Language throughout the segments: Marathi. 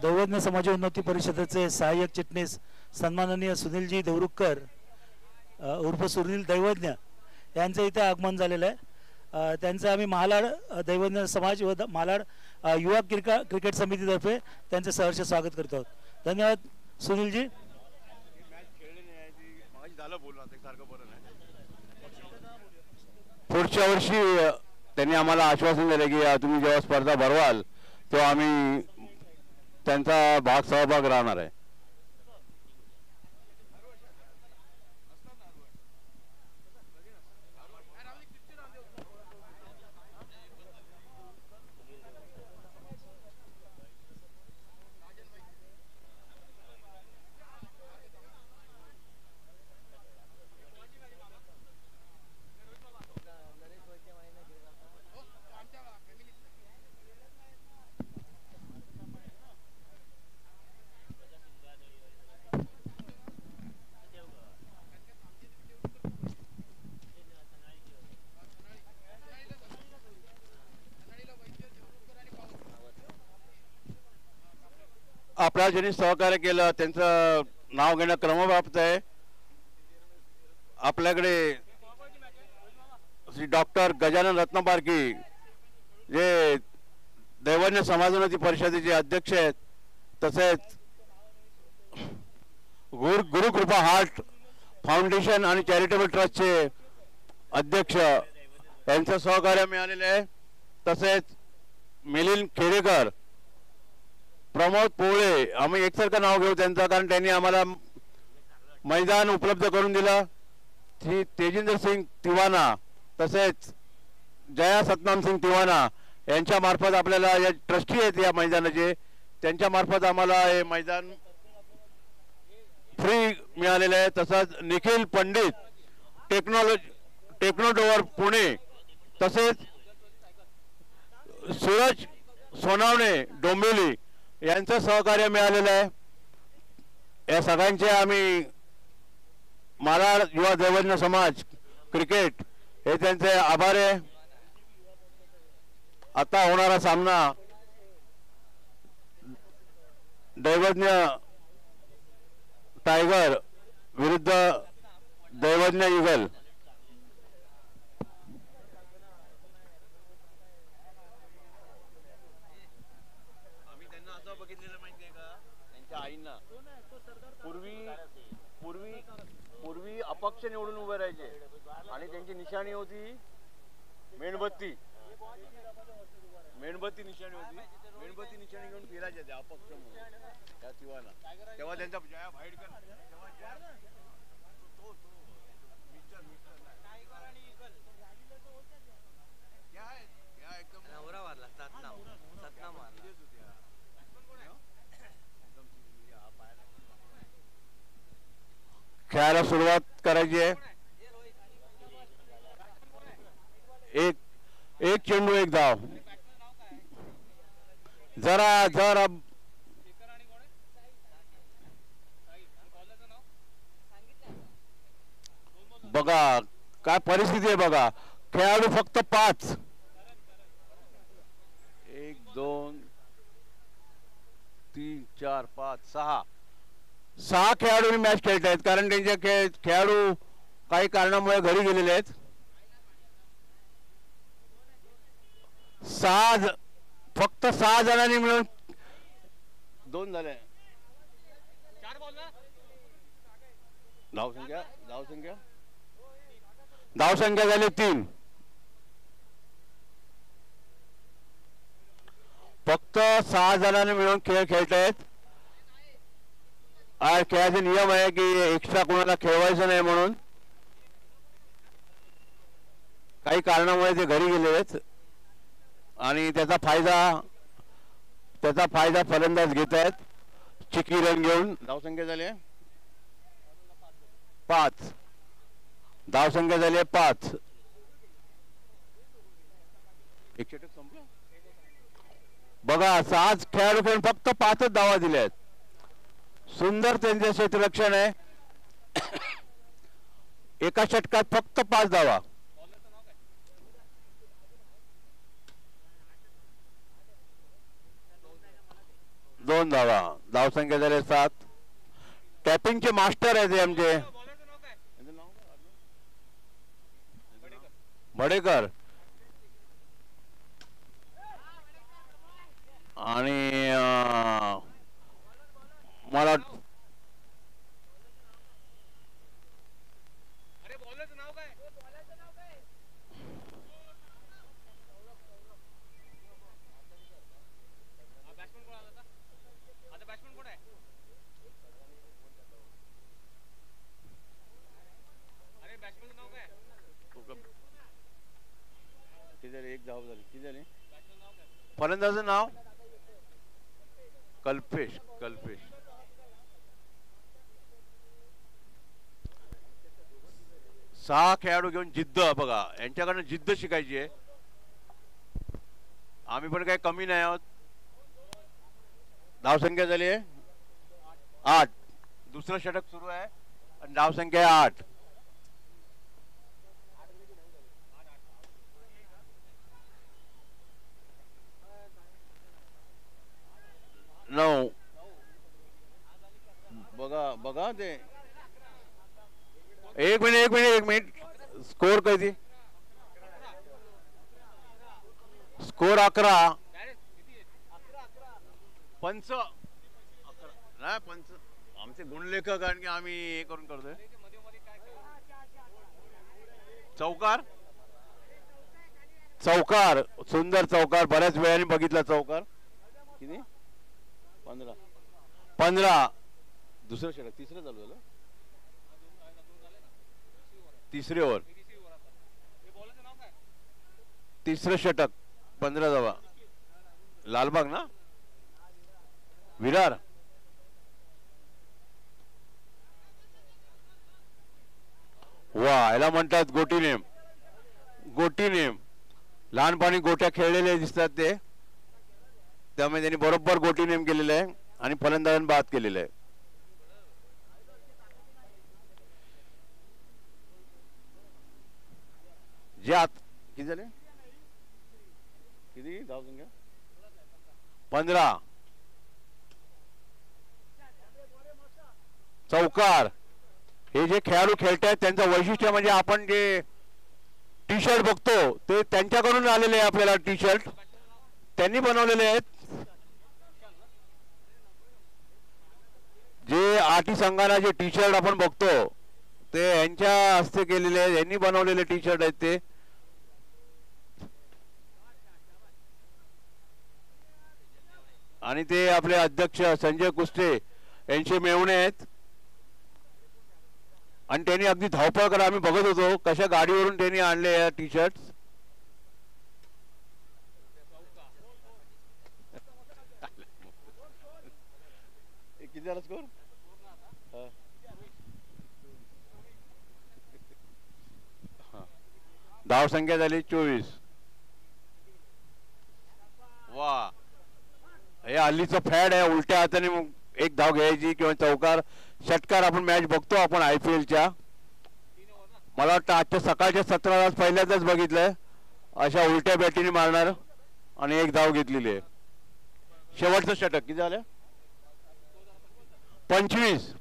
दैवज्ञ समाज उन्नती परिषदेचे सहाय्यक चिटणीस सन्माननीय सुनीलजी देवरुखकर उर्फ सुनील दैवज्ञ यांचं इथे आगमन झालेलं आहे। त्यांचं आम्ही महालाड दैवज्ञ समाज व महालाड युवा क्रिकेट समितीतर्फे त्यांचं सहर्ष स्वागत करतो आहोत। धन्यवाद सुनीलजी। पुढच्या वर्षी त्यांनी आम्हाला आश्वासन दिले की तुम्ही जेव्हा स्पर्धा भरवाल तेव्हा आम्ही त्यांचा सहभाग राहणार आहे। आपल्याला ज्यांनी सहकार्य केलं त्यांचं नाव घेणं क्रमप्राप्त आहे। आपल्याकडे श्री डॉक्टर गजानन रत्नपारकी जे दैवज्ञ समाजोन्नती परिषदेचे अध्यक्ष आहेत, तसेच गुरुकृपा हार्ट फाउंडेशन आणि चॅरिटेबल ट्रस्टचे अध्यक्ष यांचं सहकार्य मिळालेलं आहे। तसेच मिलिंद खेडेकर, प्रमोद पोळे, आम्ही एकसारखं नाव घेऊ त्यांचं कारण त्यांनी आम्हाला मैदान उपलब्ध करून दिलं। श्री तेजिंदर सिंग तिवाना तसेच जया सतनाम सिंग तिवाना यांच्या मार्फत आपल्याला या ट्रस्टी आहेत या मैदानाचे, त्यांच्या मार्फत आम्हाला हे मैदान फ्री मिळालेलं आहे। तसंच निखिल पंडित टेक्नोडोवर पुणे, तसेच सूरज सोनावणे डोंबिवली यांचं सहकार्य मिळालेलं आहे। या सगळ्यांचे आम्ही महाराड युवा दैवज्ञ समाज क्रिकेट हे त्यांचे आभार आहे। आता होणारा सामना दैवज्ञ टायगर विरुद्ध दैवज्ञ युगल। पूर्वी अपक्ष निवडून उभे राहायचे आणि त्यांची निशाणी होती मेणबत्ती निशाणी होती। मेणबत्ती निशाणी घेऊन फिरायचे ते अपक्ष म्हणून त्या तिवाना। तेव्हा त्यांचा जया भाईडकर खेळायला सुरुवात करायची आहे। एक चेंडू एक धाव। जरा बघा काय परिस्थिती आहे बघा। खेळाडू फक्त 5 1 2 3 4 5 6 खेळाडूंनी मॅच खेळत आहेत कारण त्यांचे खेळाडू काही कारणामुळे घरी गेलेले आहेत। फक्त 6 जणांनी मिळून 2 झाले। धावसंख्या झाली 3। फक्त 6 जणांनी मिळून खेळ खेळत आहेत। आज खेळाचे नियम आहे की एक्स्ट्रा कोणाला खेळवायचं नाही म्हणून। काही कारणामुळे ते घरी गेले आहेत आणि त्याचा फायदा फलंदाज घेत आहेत चिकी रन घेऊन। धावसंख्या झाली 5। धावसंख्या झाली 5। बघा 6 खेळाडू खेळून फक्त 5च धावा दिल्या आहेत। सुंदर त्यांचे क्षेत्ररक्षण आहे। एका षटकात फक्त 5 धावा। 2 धावा. धावसंख्या झाले 7. टॅपिंगचे मास्टर आहेत हे आमचे भडेकर आणि मला एक धाव झाली. किती झाली? फलंदाजाचं नाव कल्पेश. 6 खेळाडू घेऊन जिद्द. बघा यांच्याकडनं जिद्द शिकायची आहे. आम्ही पण काही कमी नाही आहोत. धावसंख्या झाली आहे 8. दुसरं षटक सुरू आहे आणि धावसंख्या आहे 8. 9. बघा ते एक मिनिट स्कोर किती? स्कोर 11. पंच नाही पंच आमचे गुणलेखक कारण की आम्ही हे करून करतोय. चौकार सुंदर चौकार. बऱ्याच वेळाने बघितला चौकार. किती? 15. दुसरं षटक. तिसरं चालू झालं. तिसरे ओव्हर. तिसरं षटक. 15 धावा. लालबाग ना विरार. वा याला म्हणतात गोटी नेम. लहानपणी गोट्या खेळलेले दिसतात ते. त्यामुळे त्यांनी बरोबर गोटी नेम केलेलं आहे आणि फलंदाजांनी बाद केलेलं आहे. जे आत किती झाले? किती धावसंख्या? 15. चौकार. हे जे खेळाडू खेळतात त्यांचं वैशिष्ट्य म्हणजे आपण जे टी शर्ट बघतो ते त्यांच्याकडून आलेले आहे. आपल्याला टी शर्ट त्यांनी बनवलेले आहेत. जे 8 संघाला जे टी शर्ट आपण बघतो ते यांच्या हस्ते केलेले आहेत. यांनी बनवलेले टी शर्ट आहेत ते. आणि ते आपले अध्यक्ष संजय कुस्ते यांचे मेहुणे आहेत. आणि त्यांनी अगदी धावपळ करा. आम्ही बघत होतो कशा गाडीवरून त्यांनी आणले या टी शर्ट. किती झाला स्कोर? धावसंख्या झाली 24. वा हे हल्लीचं फॅड आहे. उलट्या हाताने एक धाव घ्यायची किंवा चौकार षटकार. आपण मॅच बघतो आपण IPLच्या. मला वाटतं आजच्या सकाळच्या 17 पहिल्यांदाच बघितलंय अशा उलट्या बॅटीने मारणार आणि एक धाव घेतलेली आहे. शेवटचं षटक किती झालं? 25.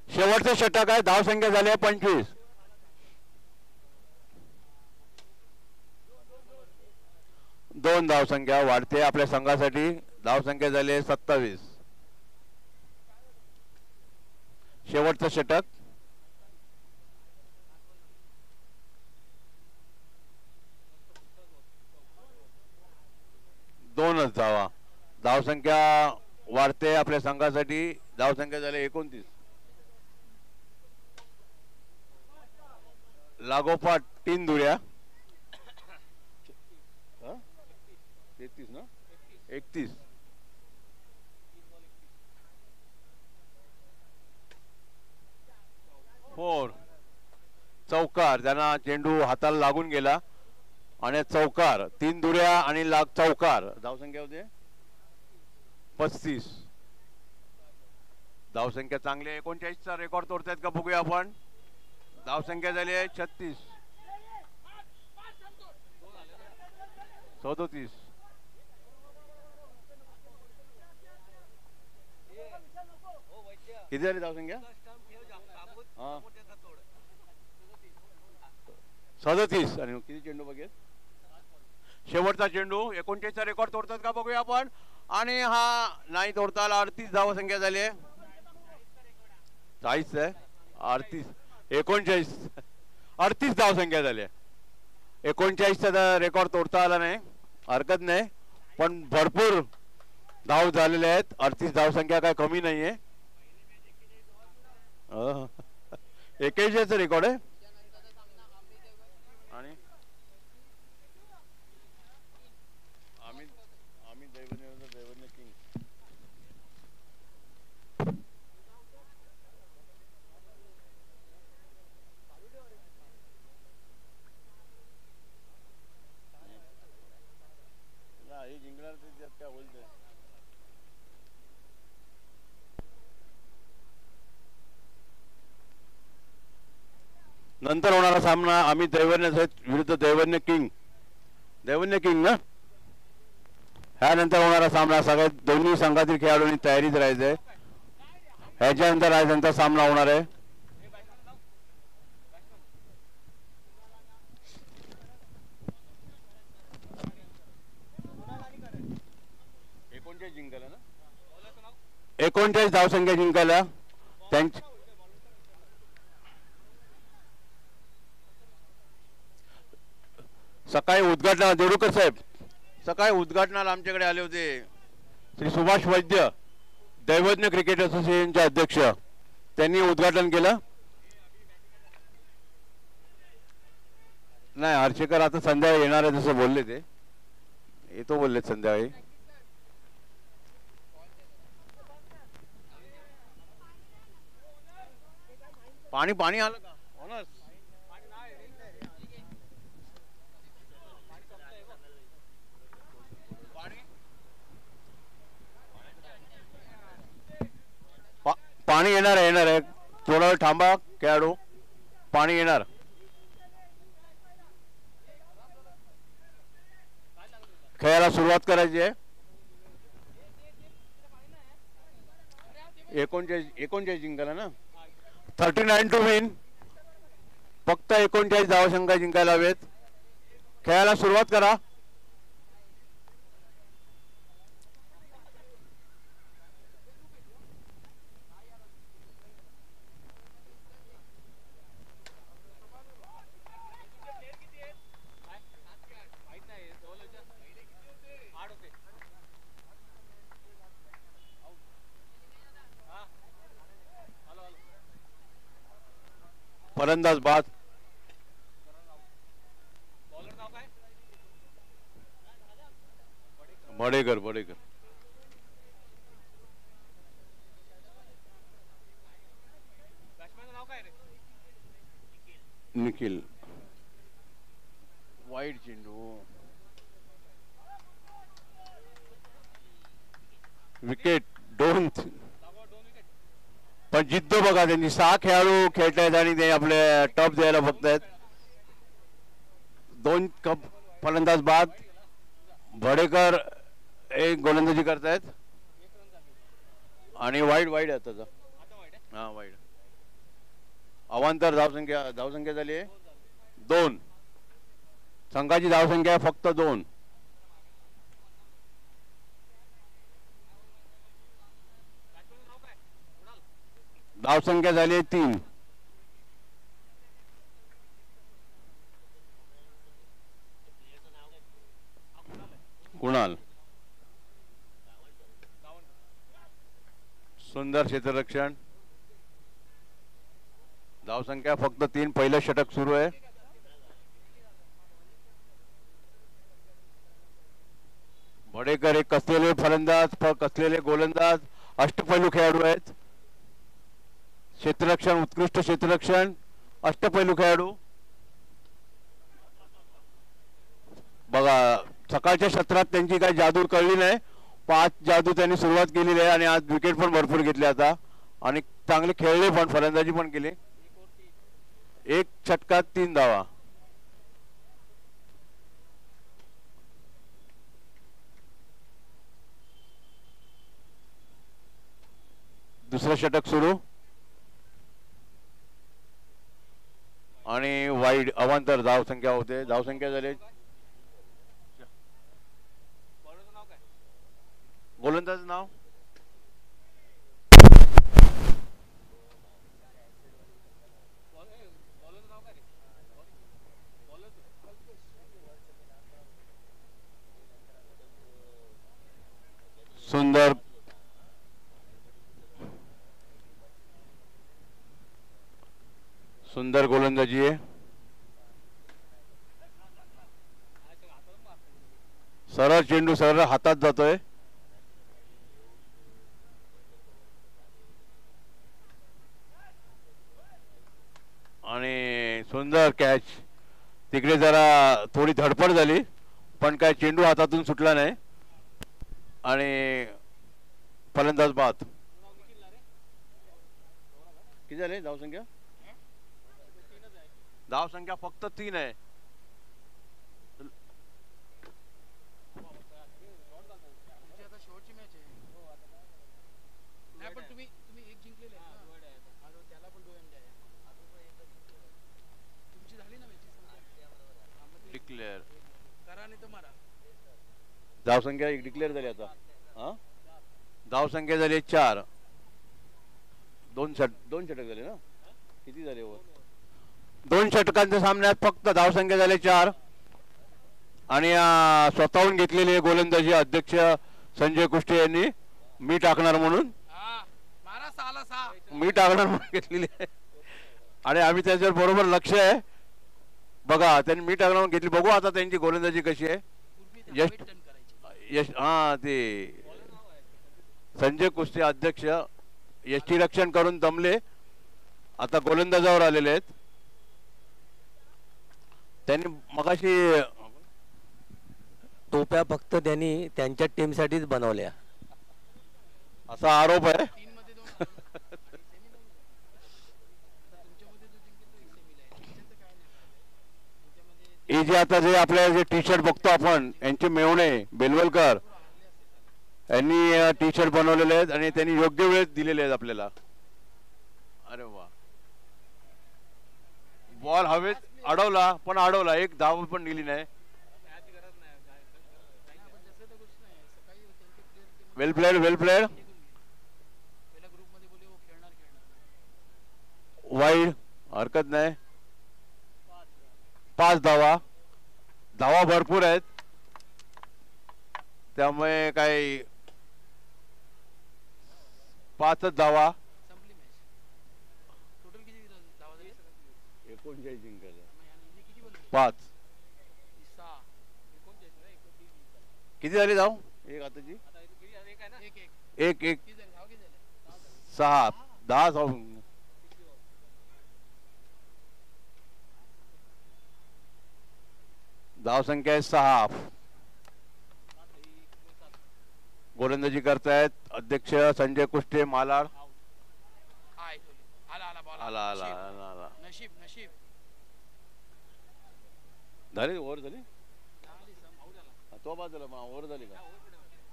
शेवटचं षटक आहे. धावसंख्या झाली आहे 25. 2 धावसंख्या वाढते आपल्या संघासाठी. धावसंख्या झाली आहे 27. शेवटचं षटक. दोनच धावा. धावसंख्या वाढते आपल्या संघासाठी. धावसंख्या झाली 29. लागोपाठ 3 दुऱ्या. 33 ना 31. फोर. चौकार. त्यांना चेंडू हाताला लागून गेला आणि चौकार. 3 दुऱ्या आणि चौकार. धावसंख्या होते 35. धावसंख्या चांगली आहे. 39चा रेकॉर्ड तोडतायत का बघूया आपण. धावसंख्या झाली आहे 36. 37. किती झाली धावसंख्या? हा 37. आणि किती चेंडू बघेल? शेवटचा चेंडू 39चा रेकॉर्ड तोडतात का बघूया आपण. आणि हा नाही तोडता आला. 38 धावसंख्या झाली आहे. 40 आहे 38 39 38 धावसंख्या झाली. 39चा रेकॉर्ड तोडता आला नाही, हरकत नाही, पण भरपूर धाव झालेले आहेत. 38 धावसंख्या काय कमी नाहीये. 41चा रेकॉर्ड आहे. आणि आम्ही दैवन्य किंग. हे जिंकणार त्यात काय होईल ते. नंतर होणारा सामना आम्ही दैवन्य विरुद्ध दैवन्य किंग. दैवन्य किंग ना. ह्यानंतर होणारा सामना सगळ्या दोन्ही संघातील खेळाडूंनी तयारीत राहायचंय. ह्याच्यानंतर आज त्यांचा सामना होणार आहे. जिंकायला ना 39 धावसंख्या जिंकायला त्यांची. सकाळी उद्घाटनाला देवरुखकर साहेब सकाळी उद्घाटनाला आमच्याकडे आले होते. श्री सुभाष वैद्य, दैवज्ञ क्रिकेट असोसिएशनचे अध्यक्ष, त्यांनी उद्घाटन केलं. नाही हर्षेकर आता संध्याकाळी येणार आहे जसं बोलले ते. येतो बोलले संध्याकाळी. पाणी पाणी आलं का? ऑनर्स पाणी येणार आहे. थोडा वेळ थांबा खेळाडू, पाणी येणार. खेळायला सुरुवात करायची आहे. 39 जिंकायला ना. 39 टू विन. फक्त 39 धावसंख्या जिंकायला हवेत. खेळायला सुरुवात करा. फलंदाज बाद. बडेकर निखिल. वाईट चेंडू. विकेट. दोन. पण जिद्द बघा त्यांनी. 6 खेळाडू खेळतायत आणि ते आपले टॉप द्यायला बघतायत. 2 कप फलंदाज बाद. भडेकर एक गोलंदाजी करतायत आणि वाईड आहे त्याचा. हा वाईड. अवांतर धावसंख्या झाली आहे 2. संघाची धावसंख्या फक्त 2. धावसंख्या झाली आहे 3. कुणाल. सुंदर क्षेत्ररक्षण. धावसंख्या फक्त 3. पहिलं षटक सुरू आहे. भडेकर एक कसलेले फलंदाज, कसलेले गोलंदाज, अष्टपैलू खेळाडू आहेत. क्षेत्ररक्षण, उत्कृष्ट क्षेत्ररक्षण, अष्टपैलू खेळाडू. बघा सकाळच्या सत्रात त्यांची काही जादू कळली नाही. 5 जादू त्यांनी सुरुवात केलेली आहे आणि आज विकेट पण भरपूर घेतले आता आणि चांगले खेळले पण, फलंदाजी पण केली. 1 षटकात 3 धावा. दुसरं षटक सुरू आणि वाईड अवांतर धावसंख्या होते. धावसंख्या झाली गोलंदाज नाव सुंदर सुंदर गोलंदाजी आहे. सरळ चेंडू सरळ हातात जातोय. आणि सुंदर कॅच. तिकडे जरा थोडी धडपड झाली पण काय चेंडू हातातून सुटला नाही आणि फलंदाज बाद. किती झाले धावसंख्या? धावसंख्या फक्त 3 आहे. डिक्लेअर धावसंख्या एक डिक्लेअर झाली आता. हा धावसंख्या झाली 4. 2 षटक झाले ना? किती झाले ओव्हर? 2 षटकांच्या सामन्यात फक्त धावसंख्या झाले 4 आणि स्वतःहून घेतलेले गोलंदाजी अध्यक्ष संजय कुष्टे यांनी मी टाकणार म्हणून घेतलेली आहे आणि आम्ही त्याच्यावर बरोबर लक्ष आहे. बघा त्यांनी मी टाकणार म्हणून घेतली. बघू आता त्यांची गोलंदाजी कशी आहे. यश हा ते संजय कुस्ते अध्यक्ष यष्टीरक्षण करून दमले. आता गोलंदाजावर आलेले आहेत. त्यांनी मगाशी टोप्या फक्त त्यांनी त्यांच्या टीमसाठीच बनवल्या असा आरोप आहे. हे जे आता जे आपल्या जे टी शर्ट बघतो आपण यांचे मेवणे बेलवलकर यांनी टी शर्ट बनवलेले आहेत आणि त्यांनी योग्य वेळेत दिलेले आहेत आपल्याला. अरे वा. बॉल हवेत अडवला पण अडवला. एक धाव पण दिली नाही. वेल प्लेड वेल प्लेड. वाईड हरकत नाही. 5 धावा. धावा भरपूर आहेत त्यामुळे काही 5च धावा. 39 जिंकले. 5 किती झाली धाव? एक आताची एक 6 10 धाव. धावसंख्या आहे 6. गोलंदाजी करतायत अध्यक्ष संजय कुष्टे मालाड. आला आला आला. झाली ओव्हर झाली. तो बाजूला ओव्हर झाली का?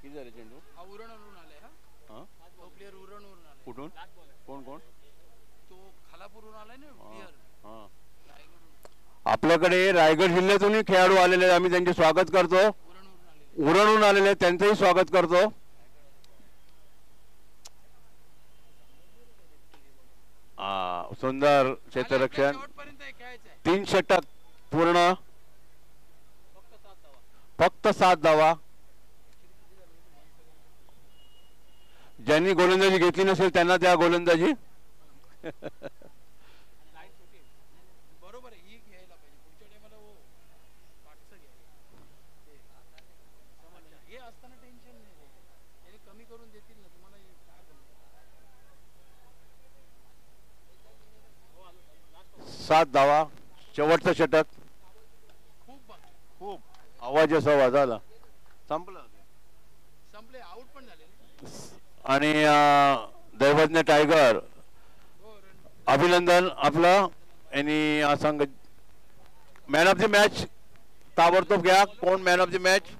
किती झाले चेंडू? कुठून कोण कोण? आपल्याकडे रायगड जिल्ह्यातूनही खेळाडू आलेले आहेत. आम्ही त्यांचे स्वागत करतो. उरणहून आलेले आहेत त्यांचंही स्वागत करतो. सुंदर क्षेत्ररक्षण. 3 षटक पूर्ण. फक्त 7 धावा. ज्यांनी गोलंदाजी घेतली नसेल त्यांना त्या गोलंदाजी. सात धावा. शेवटचं षटक. खूप आवाज असा झाला. संपलं आउट पण झाले. आणि दैवज्ञ टायगर अभिनंदन आपलं. यांनी संघ मॅन ऑफ द मॅच ताबडतोब घ्या. कोण मॅन ऑफ द मॅच?